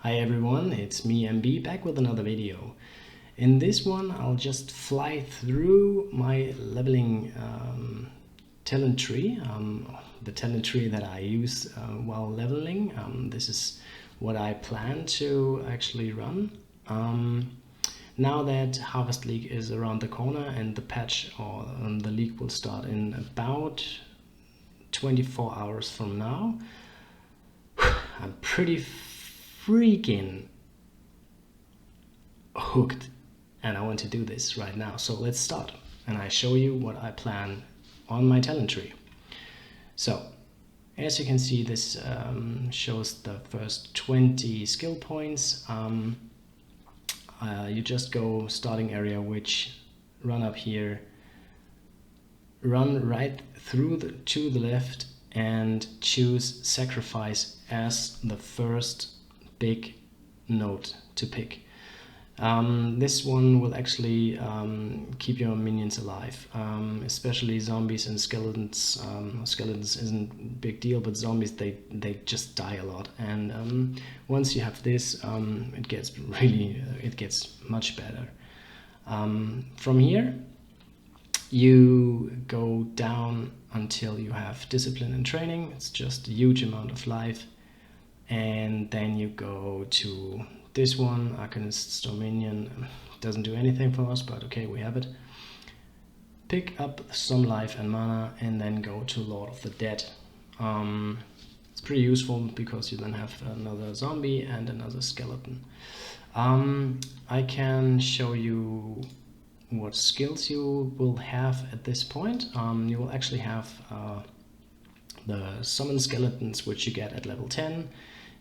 Hi everyone, it's me MB back with another video. In this one I'll just fly through my leveling talent tree, the talent tree that I use while leveling. This is what I plan to actually run. Now that Harvest League is around the corner and the patch or the league will start in about 24 hours from now, I'm pretty freaking hooked and I want to do this right now. So let's start and I show you what I plan on my talent tree. So as you can see, this shows the first 20 skill points. You just go starting area, which run up here, run right through to the left and choose sacrifice as the first big node to pick. This one will actually keep your minions alive, especially zombies and skeletons. Skeletons isn't a big deal, but zombies, they just die a lot. And once you have this, it gets much better. From here, you go down until you have discipline and training. It's just a huge amount of life. And then you go to this one, Arcanist's Dominion. Doesn't do anything for us, but okay, we have it. Pick up some life and mana and then go to Lord of the Dead. It's pretty useful because you then have another zombie and another skeleton. I can show you what skills you will have at this point. You will actually have the summon skeletons, which you get at level 10.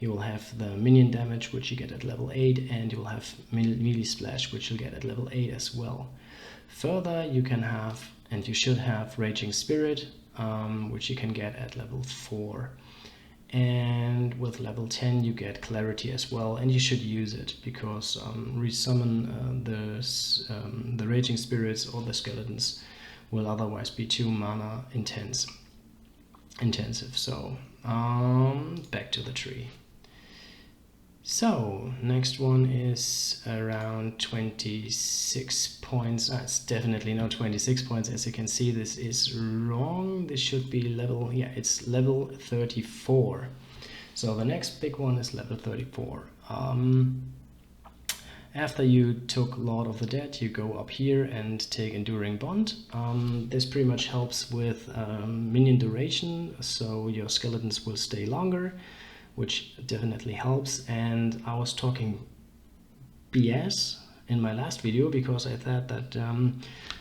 You will have the minion damage, which you get at level 8, and you will have melee splash, which you'll get at level 8 as well. Further, you can have, and you should have, Raging Spirit, which you can get at level 4. And with level 10 you get Clarity as well, and you should use it because resummon the Raging Spirits or the Skeletons will otherwise be too mana intensive. So back to the tree. So next one is around 26 points. It's definitely not 26 points. As you can see, this is wrong. This should be level, yeah, it's level 34. So the next big one is level 34. After you took Lord of the Dead, you go up here and take Enduring Bond. This pretty much helps with minion duration, so your skeletons will stay longer, which definitely helps. And I was talking BS in my last video because I thought that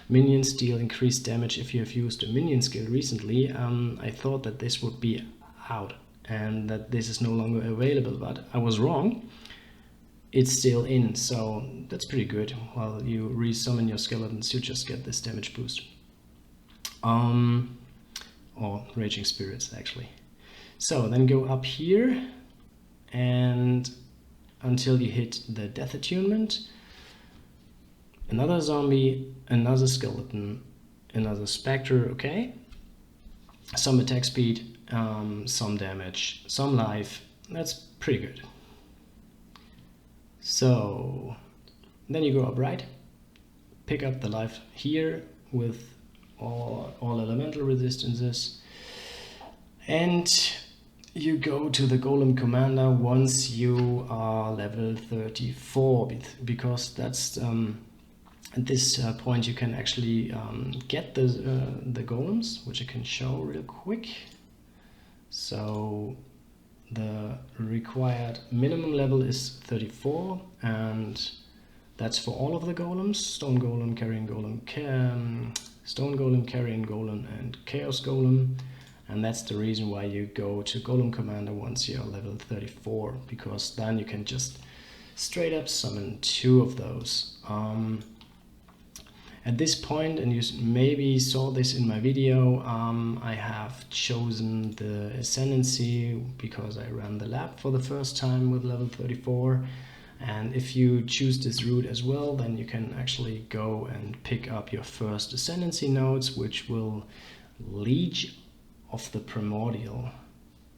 minions deal increased damage if you have used a minion skill recently. I thought that this would be out and that this is no longer available, but I was wrong. It's still in, so that's pretty good. While you resummon your skeletons, you just get this damage boost. Or Raging Spirits, actually. So then go up here and until you hit the death attunement, another zombie, another skeleton, another spectre, okay? Some attack speed, some damage, some life. That's pretty good. So then you go up right, pick up the life here with all elemental resistances, and you go to the Golem Commander once you are level 34, because that's at this point you can actually get the golems, which I can show real quick. So the required minimum level is 34, and that's for all of the golems: Stone Golem, Carrion Golem, Stone Golem, Carrion Golem, and Chaos Golem. And that's the reason why you go to Golem Commander once you're level 34, because then you can just straight up summon 2 of those. At this point, and you maybe saw this in my video, I have chosen the Ascendancy because I ran the lab for the first time with level 34. And if you choose this route as well, then you can actually go and pick up your first Ascendancy nodes, which will Liege of the Primordial.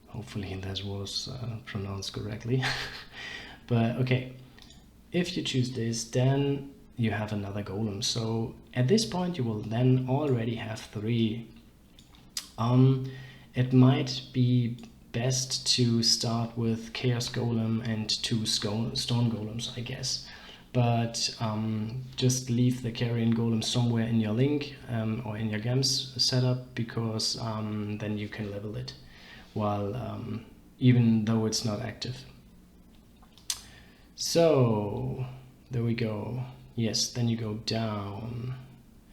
Hopefully that was pronounced correctly. But okay, if you choose this, then you have another golem. So at this point you will then already have 3. It might be best to start with Chaos Golem and 2 Stone Golems, I guess. But just leave the Carrion Golem somewhere in your link or in your games setup, because then you can level it while even though it's not active. So there we go. Yes, then you go down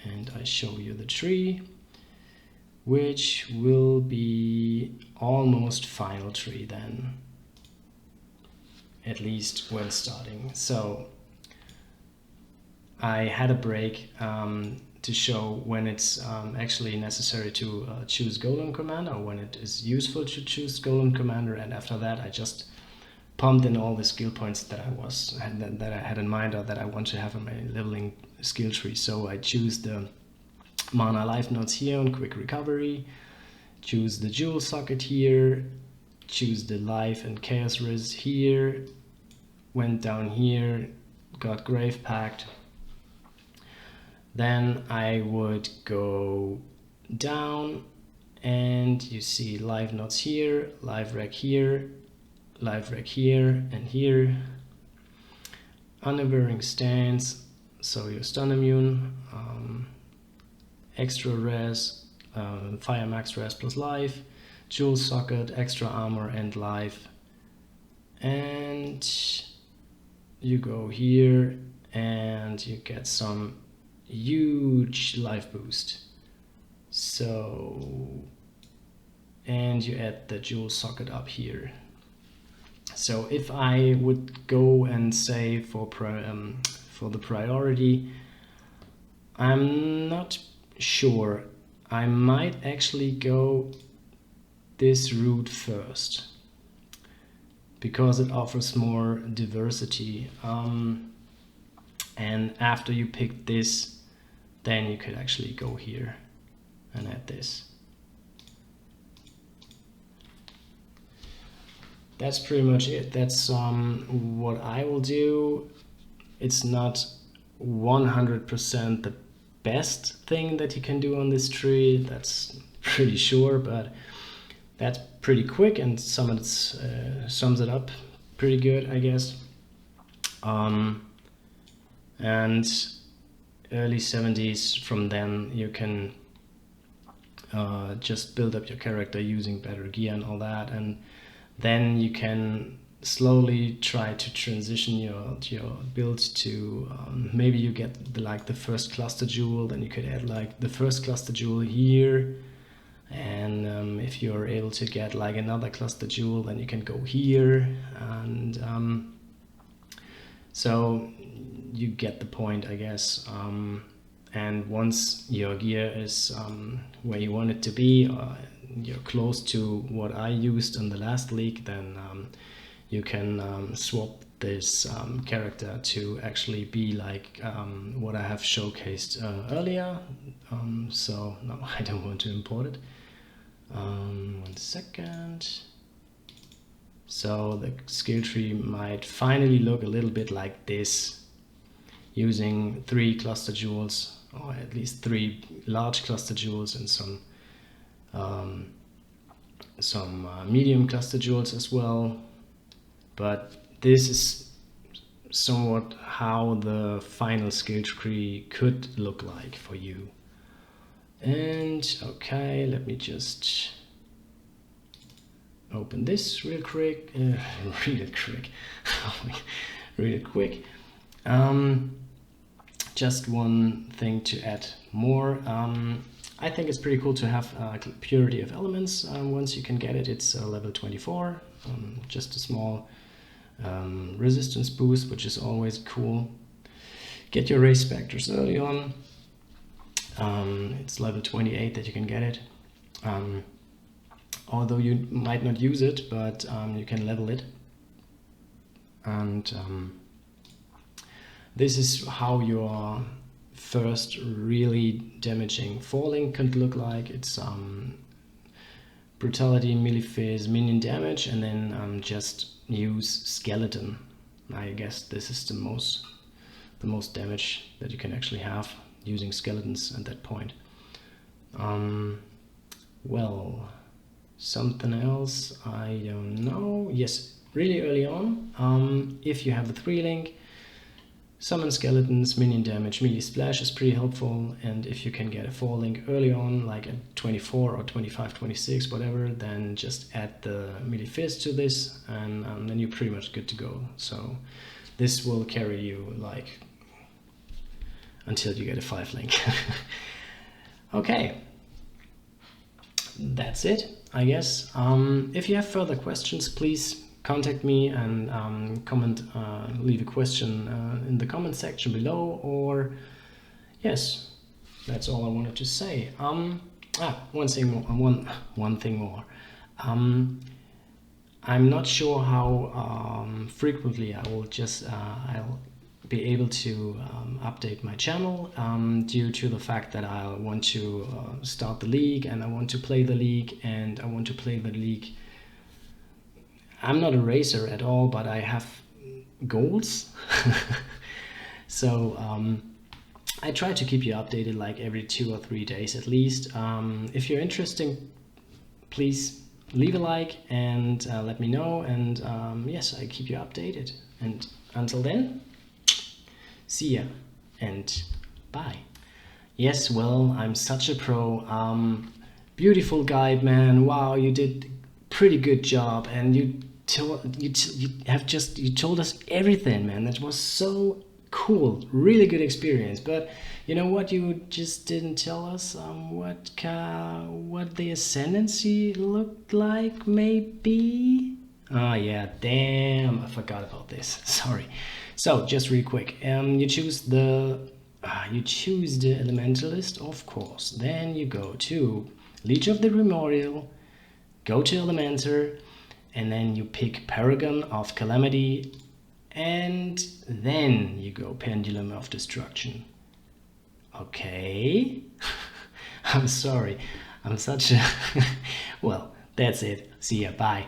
and I show you the tree, which will be almost final tree then, at least when starting. So I had a break to show when it's actually necessary to choose Golem Commander, or when it is useful to choose Golem Commander, and after that I just pumped in all the skill points that I had in mind, or that I want to have in my leveling skill tree. So I choose the mana life nodes here on quick recovery, choose the jewel socket here, choose the life and chaos res here, went down here, got grave pact. Then I would go down and you see life nodes here, life rec here, life rec here and here, unwavering stance, so you're stun immune, extra res, fire max res plus life, jewel socket, extra armor and life, and you go here and you get some huge life boost. So, and you add the jewel socket up here. So if I would go and say for the priority, I'm not sure. I might actually go this route first, because it offers more diversity. And after you pick this, then you could actually go here and add this. That's pretty much it. That's what I will do. It's not 100% the best thing that you can do on this tree, that's pretty sure, but that's pretty quick and sums it up pretty good, I guess. And early 70s, from then you can just build up your character using better gear and all that, and then you can slowly try to transition your build to maybe you get the first cluster jewel, then you could add like the first cluster jewel here, and if you're able to get like another cluster jewel, then you can go here, and so you get the point, I guess. And once your gear is where you want it to be, you're close to what I used in the last league, then you can swap this character to actually be like what I have showcased earlier. So no, I don't want to import it. 1 second. So the skill tree might finally look a little bit like this, using 3 cluster jewels, or at least 3 large cluster jewels, and some medium cluster jewels as well. But this is somewhat how the final skill tree could look like for you. And okay, let me just open this real quick, real quick. Just one thing to add more. I think it's pretty cool to have purity of elements. Once you can get it, it's level 24. Just a small resistance boost, which is always cool. Get your race specters early on. It's level 28 that you can get it. Although you might not use it, but you can level it. And this is how your first really damaging falling could look like. It's brutality, melee phase, minion damage, and then just use skeleton I guess this is the most damage that you can actually have using skeletons at that point. Well, something else, I don't know. Yes, really early on, if you have a 3-link, summon skeletons, minion damage, melee splash is pretty helpful, and if you can get a 4-link early on, like at 24 or 25, 26, whatever, then just add the melee fist to this, and then you're pretty much good to go. So this will carry you like until you get a 5-link. Okay, that's it, I guess. If you have further questions, please contact me and leave a question in the comment section below, or yes, that's all I wanted to say. One thing more. I'm not sure how frequently I'll be able to update my channel, due to the fact that I want to start the league, and I want to play the league, and I want to play the league. I'm not a racer at all, but I have goals. So I try to keep you updated like every 2 or 3 days at least. If you're interested, please leave a like and let me know, and yes, I keep you updated. And until then, see ya and bye. Yes, well, I'm such a pro. Beautiful guide, man. Wow, you did pretty good job, and you told us everything, man. That was so cool. Really good experience. But you know what? You just didn't tell us what the Ascendency looked like, maybe. Oh yeah, damn, I forgot about this. Sorry. So just real quick, you choose the Elementalist, of course. Then you go to Leech of the Primordial, go to Elementor, and then you pick Paragon of Calamity, and then you go Pendulum of Destruction. Okay. I'm sorry, I'm such a well, that's it. See ya, bye.